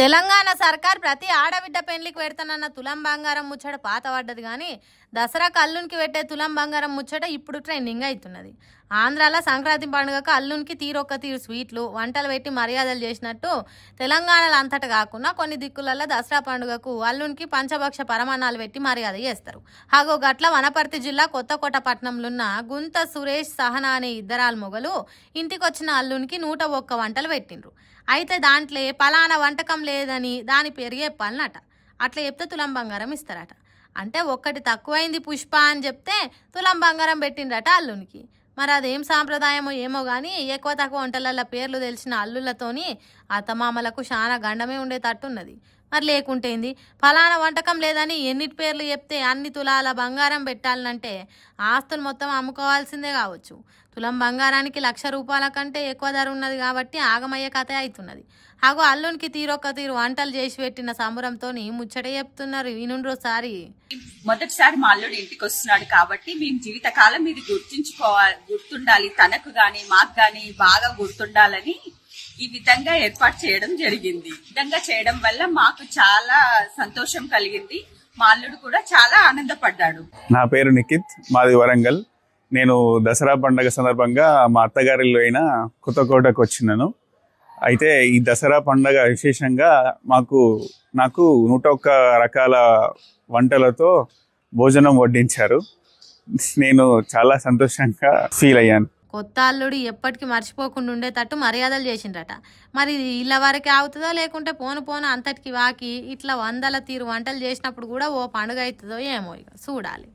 తెలంగాణ సర్కార్ ప్రతి ఆడబిడ్డ పెళ్లికి పెడతానన్న తులం బంగారం ముచ్చట పాత పడ్డది కానీ దసరాకు అల్లునికి పెట్టే తులం బంగారం ముచ్చట ఇప్పుడు ట్రెండింగ్ అవుతున్నది. ఆంధ్రాలో సంక్రాంతి పండుగకు అల్లునికి తీరొక్క తీరు స్వీట్లు వంటలు పెట్టి మర్యాదలు చేసినట్టు తెలంగాణలో అంతటా కాకుండా కొన్ని దిక్కులలో దసరా పండుగకు అల్లునికి పంచభక్ష పరమాన్నాలు పెట్టి మర్యాద చేస్తారు. హాగో గట్ల వనపర్తి జిల్లా కొత్తకోట పట్టణంలో ఉన్న గుంత సురేష్ సహనా అనే ఇద్దరాలు మొగలు ఇంటికొచ్చిన అల్లునికి 101 వంటలు పెట్టిండ్రు. అయితే దాంట్లో పలానా వంటకం లేదని దాని పేరు చెప్పాలన్నట. అట్లా చెప్తే తులం బంగారం ఇస్తారట. అంటే ఒక్కటి తక్కువైంది పుష్ప అని చెప్తే తులం బంగారం పెట్టిండట అల్లునికి. మరి అదేం సాంప్రదాయమో ఏమో కానీ ఎక్కువ తక్కువ వంటలల్ల పేర్లు తెలిసిన అల్లులతోని అత్తమామలకు చాలా గండమే ఉండేటట్టున్నది. మరి లేకుంటేంది ఫలానా వంటకం లేదని ఎన్నిటి పేర్లు చెప్తే అన్ని తులాల బంగారం పెట్టాలంటే ఆస్తులు మొత్తం అమ్ముకోవాల్సిందే కావచ్చు. తులం బంగారానికి 1,00,000 రూపాయల కంటే ఎక్కువ ధర ఉన్నది కాబట్టి ఆగమయ్యే కథ అవుతున్నది. హాగో అల్లునికి తీరొక్క తీరు వంటలు చేసి పెట్టిన సంబరంతో ముచ్చట చెప్తున్నారు. ఈనుండ్రోసారి మొదటిసారి మా అల్లుడు ఇంటికి వస్తున్నాడు కాబట్టి మేము జీవితకాలం ఇది గుర్తుండాలి, తనకు గాని మాకు గాని బాగా గుర్తుండాలని ఈ విధంగా ఏర్పాటు చేయడం జరిగింది. ఈ విధంగా చేయడం వల్ల మాకు చాలా సంతోషం కలిగింది. మా అల్లుడు కూడా చాలా ఆనందపడ్డాడు. నా పేరు నిఖిత్, మాది వరంగల్. నేను దసరా పండుగ సందర్భంగా మా అత్తగారిలో అయిన కొత్తకోటకు వచ్చినాను. అయితే ఈ దసరా పండుగ విశేషంగా నాకు 101 రకాల వంటలతో భోజనం వడ్డించారు. నేను చాలా సంతోషంగా ఫీల్ అయ్యాను. కొత్త అల్లుడు ఎప్పటికీ మర్చిపోకుండా ఉండేటట్టు మర్యాదలు చేసిండట. మరి ఇళ్ళ వరకే అవుతుందో లేకుంటే పోను పోను అంతటికి వాకి ఇట్లా 100ల తీరు వంటలు చేసినప్పుడు కూడా ఓ పండుగ అవుతుందో ఏమో ఇక చూడాలి.